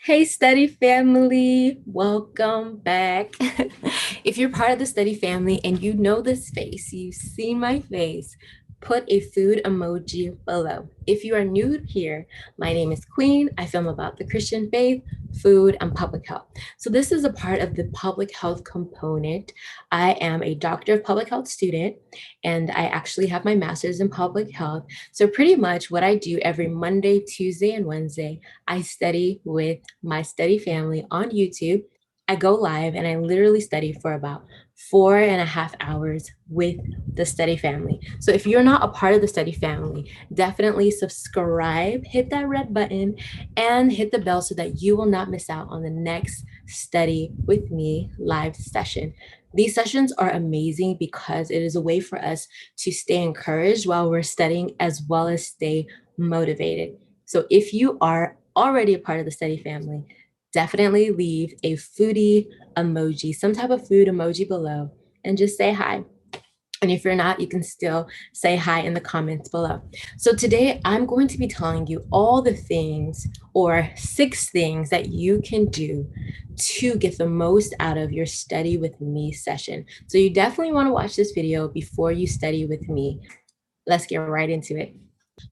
Hey, study family, welcome back. If you're part of the study family and you know this face, you've seen my face, put a food emoji below. If you are new here, my name is Queen. I film about the Christian faith, food, and public health. So, this is a part of the public health component. I am a doctor of public health student, and I actually have my master's in public health. So, pretty much what I do every Monday, Tuesday, and Wednesday, I study with my study family on YouTube. I go live and I literally study for about 4.5 hours with the study family. So if you're not a part of the study family, definitely subscribe, hit that red button, and hit the bell so that you will not miss out on the next study with me live session. These sessions are amazing because it is a way for us to stay encouraged while we're studying as well as stay motivated. So if you are already a part of the study family, definitely leave a foodie emoji, some type of food emoji below, and just say hi. And if you're not, you can still say hi in the comments below. So today I'm going to be telling you all the things or 6 things that you can do to get the most out of your study with me session. So you definitely want to watch this video before you study with me. Let's get right into it.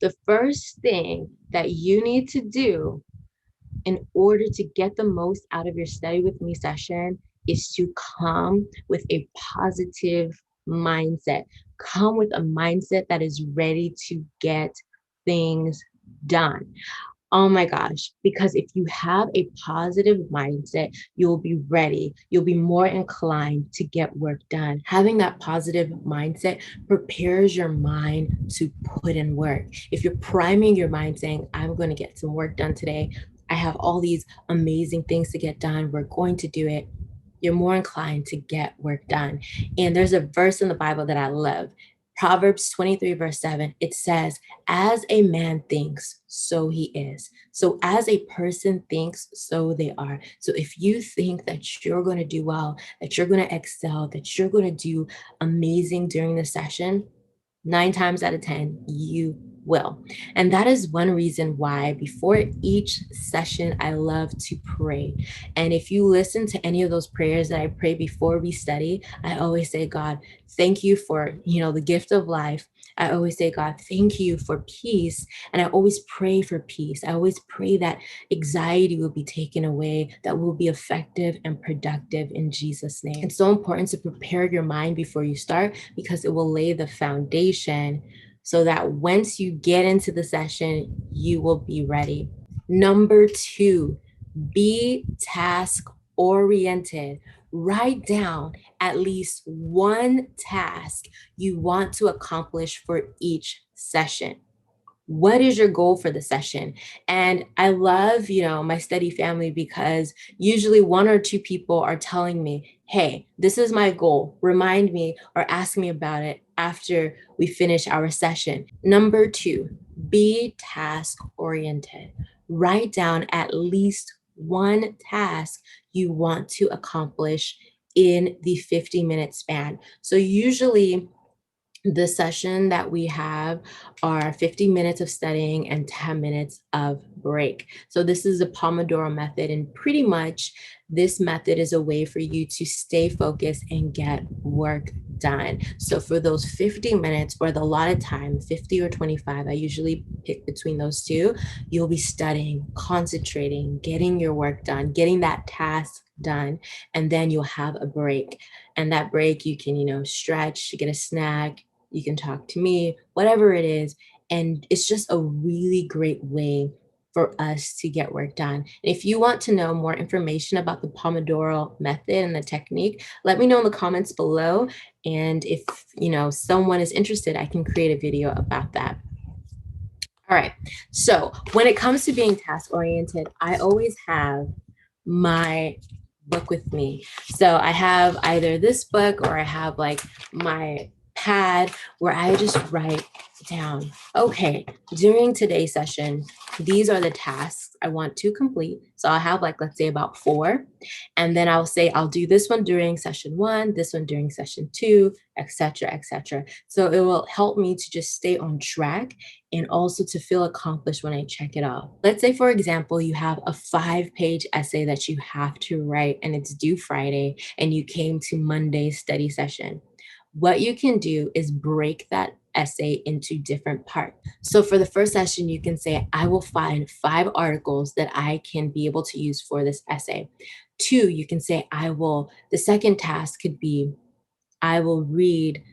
The first thing that you need to do in order to get the most out of your study with me session is to come with a positive mindset. Come with a mindset that is ready to get things done. Oh my gosh, because if you have a positive mindset, you'll be ready. You'll be more inclined to get work done. Having that positive mindset prepares your mind to put in work. If you're priming your mind saying, I'm going to get some work done today, I have all these amazing things to get done, we're going to do it, you're more inclined to get work done. And there's a verse in the Bible that I love. Proverbs 23, verse 7, it says, as a man thinks, so he is. So as a person thinks, so they are. So if you think that you're going to do well, that you're going to excel, that you're going to do amazing during the session, 9 times out of 10, you will. And that is one reason why before each session, I love to pray. And if you listen to any of those prayers that I pray before we study, I always say, God, thank you for, the gift of life. I always say, God, thank you for peace. And I always pray for peace. I always pray that anxiety will be taken away, that we'll be effective and productive in Jesus' name. It's so important to prepare your mind before you start because it will lay the foundation so that once you get into the session, you will be ready. Number 2, be task oriented. Write down at least one task you want to accomplish for each session. What is your goal for the session? And I love, my study family because usually 1 or 2 people are telling me, hey, this is my goal. Remind me or ask me about it after we finish our session. Number 2, be task oriented. Write down at least one task you want to accomplish in the 50-minute span. So usually the session that we have are 50 minutes of studying and 10 minutes of break. So this is a Pomodoro method, and pretty much this method is a way for you to stay focused and get work done. So for those 50 minutes or the allotted time, 50 or 25, I usually pick between those two, you'll be studying, concentrating, getting your work done, getting that task done, and then you'll have a break. And that break, you can, stretch, get a snack, you can talk to me, whatever it is. And it's just a really great way for us to get work done. And if you want to know more information about the Pomodoro method and the technique, let me know in the comments below. And if, someone is interested, I can create a video about that. All right. So when it comes to being task oriented, I always have my book with me. So I have either this book or I have like my pad where I just write down, okay, during today's session, these are the tasks I want to complete. So I'll have like, let's say about 4. And then I'll say, I'll do this one during session 1, this one during session 2, etc., etc. So it will help me to just stay on track and also to feel accomplished when I check it off. Let's say, for example, you have a 5-page essay that you have to write and it's due Friday and you came to Monday's study session. What you can do is break that essay into different parts. So for the first session, you can say, I will find 5 articles that I can be able to use for this essay. 2, you can say, the second task could be, I will read,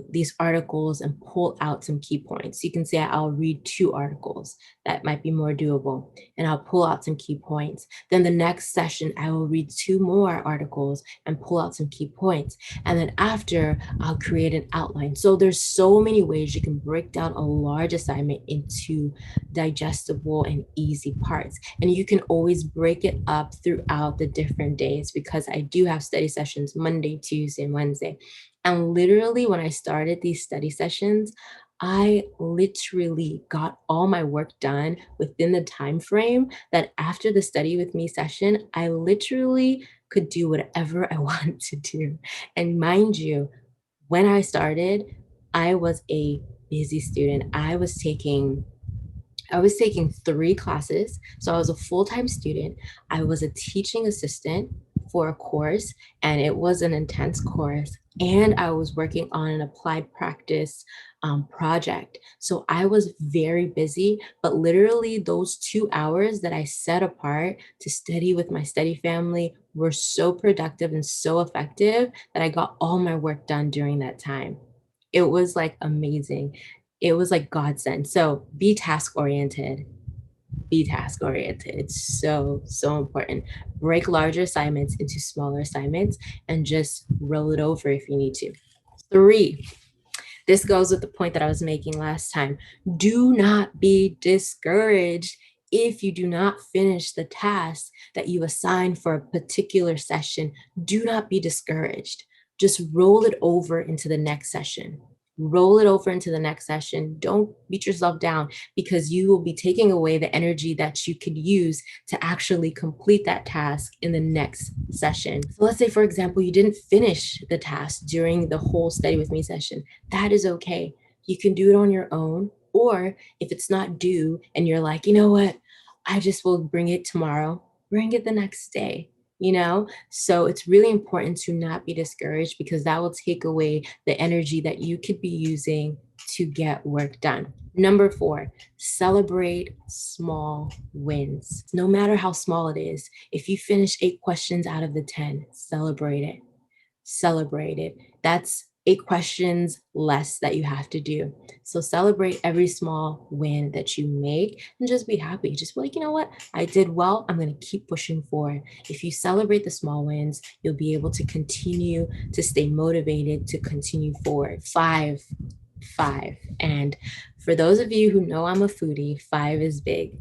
these articles and pull out some key points. You can say I'll read 2 articles. That might be more doable. And I'll pull out some key points. Then the next session, I will read 2 more articles and pull out some key points. And then after, I'll create an outline. So there's so many ways you can break down a large assignment into digestible and easy parts. And you can always break it up throughout the different days, because I do have study sessions Monday, Tuesday, and Wednesday. And literally, when I started these study sessions, I literally got all my work done within the time frame that after the study with me session, I literally could do whatever I wanted to do. And mind you, when I started, I was a busy student. I was taking 3 classes. So I was a full-time student. I was a teaching assistant for a course, and it was an intense course. And I was working on an applied practice project. So I was very busy, but literally those 2 hours that I set apart to study with my study family were so productive and so effective that I got all my work done during that time. It was like amazing. It was like godsend. So be task oriented. It's so, so important. Break larger assignments into smaller assignments and just roll it over if you need to. 3, this goes with the point that I was making last time. Do not be discouraged if you do not finish the task that you assigned for a particular session. Do not be discouraged. Just roll it over into the next session. Roll it over into the next session. Don't beat yourself down, because you will be taking away the energy that you could use to actually complete that task in the next session. So let's say, for example, you didn't finish the task during the whole study with me session. That is okay. You can do it on your own. Or if it's not due and you're like, you know what, I just will bring it tomorrow, bring it the next day. So it's really important to not be discouraged, because that will take away the energy that you could be using to get work done. Number 4, celebrate small wins. No matter how small it is, if you finish 8 questions out of the 10, celebrate it. Celebrate it. That's 8 questions less that you have to do. So celebrate every small win that you make and just be happy. Just be like, you know what? I did well. I'm going to keep pushing forward. If you celebrate the small wins, you'll be able to continue to stay motivated to continue forward. 5. And for those of you who know I'm a foodie, 5 is big.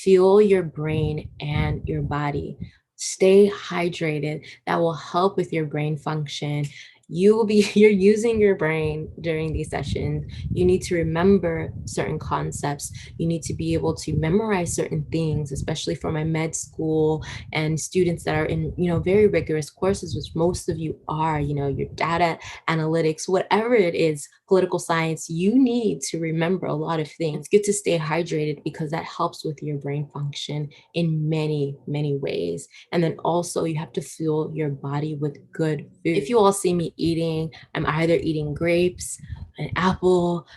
Fuel your brain and your body. Stay hydrated. That will help with your brain function. You're using your brain during these sessions. You need to remember certain concepts. You need to be able to memorize certain things, especially for my med school and students that are in, very rigorous courses, which most of you are, your data analytics, whatever it is, political science. You need to remember a lot of things. It's good to stay hydrated, because that helps with your brain function in many, many ways. And then also you have to fuel your body with good food. If you all see me eating, I'm either eating grapes, an apple,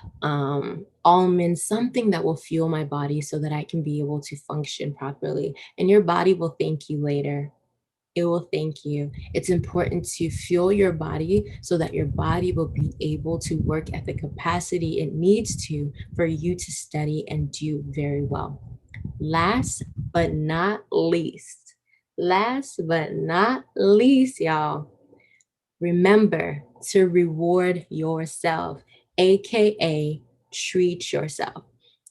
almonds, something that will fuel my body so that I can be able to function properly. And your body will thank you later. It will thank you. It's important to fuel your body so that your body will be able to work at the capacity it needs to for you to study and do very well. Last but not least, y'all, remember to reward yourself, AKA treat yourself.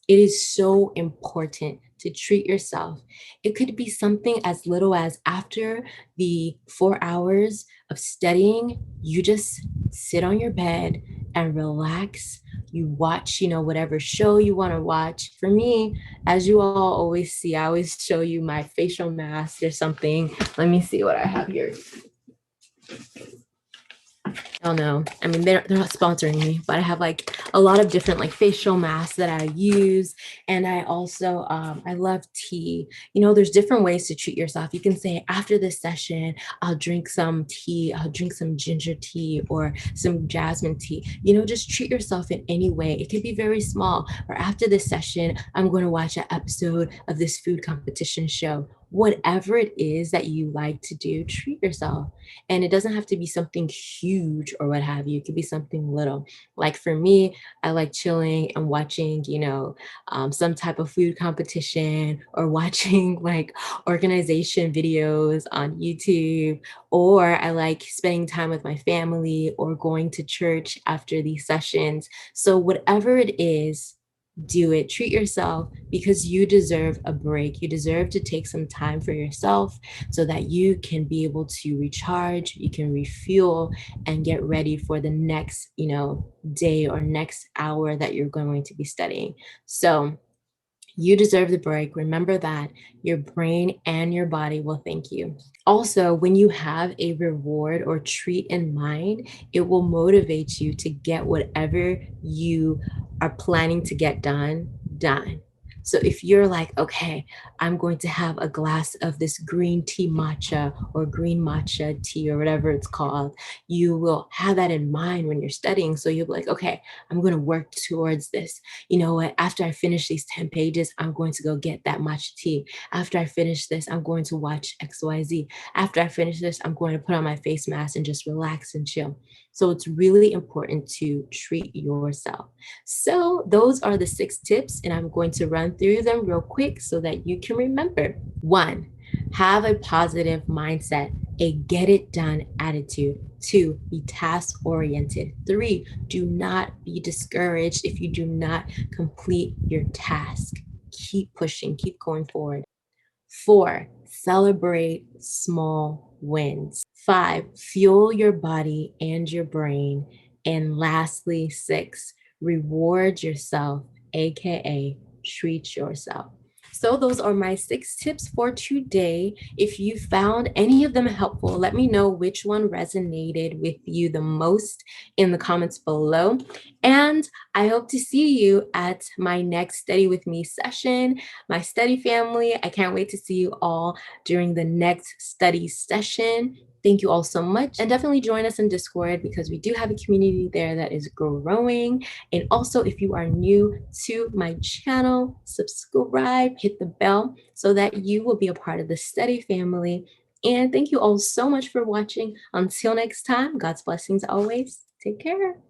It is so important to treat yourself. It could be something as little as after the 4 hours of studying, you just sit on your bed and relax. You watch, whatever show you want to watch. For me, as you all always see, I always show you my facial mask or something. Let me see what I have here. Oh no, I mean they're not sponsoring me, but I have like a lot of different like facial masks that I use, and I also I love tea. There's different ways to treat yourself. You can say after this session, I'll drink some tea, I'll drink some ginger tea or some jasmine tea. Just treat yourself in any way. It could be very small. Or after this session, I'm going to watch an episode of this food competition show. Whatever it is that you like to do, treat yourself. And it doesn't have to be something huge or what have you. It could be something little. Like for me, I like chilling and watching, some type of food competition or watching like organization videos on YouTube. Or I like spending time with my family or going to church after these sessions. So, whatever it is, do it. Treat yourself because you deserve a break. You deserve to take some time for yourself so that you can be able to recharge, you can refuel and get ready for the next, day or next hour that you're going to be studying. So, you deserve the break. Remember that your brain and your body will thank you. Also, when you have a reward or treat in mind, it will motivate you to get whatever you are planning to get done. So if you're like, okay, I'm going to have a glass of this green tea matcha or green matcha tea or whatever it's called, you will have that in mind when you're studying. So you'll be like, okay, I'm going to work towards this. You know what? After I finish these 10 pages, I'm going to go get that matcha tea. After I finish this, I'm going to watch XYZ. After I finish this, I'm going to put on my face mask and just relax and chill. So it's really important to treat yourself. So those are the 6 tips, and I'm going to run through them real quick so that you can remember. 1, have a positive mindset, a get it done attitude. 2, be task oriented. 3, do not be discouraged if you do not complete your task. Keep pushing, keep going forward. 4, celebrate small wins. 5, fuel your body and your brain. And lastly, 6, reward yourself, AKA treat yourself. So, those are my 6 tips for today. If you found any of them helpful, let me know which one resonated with you the most in the comments below. And I hope to see you at my next Study With Me session. My study family, I can't wait to see you all during the next study session. Thank you all so much. And definitely join us in Discord because we do have a community there that is growing. And also, if you are new to my channel, subscribe, hit the bell so that you will be a part of the study family. And thank you all so much for watching. Until next time, God's blessings always. Take care.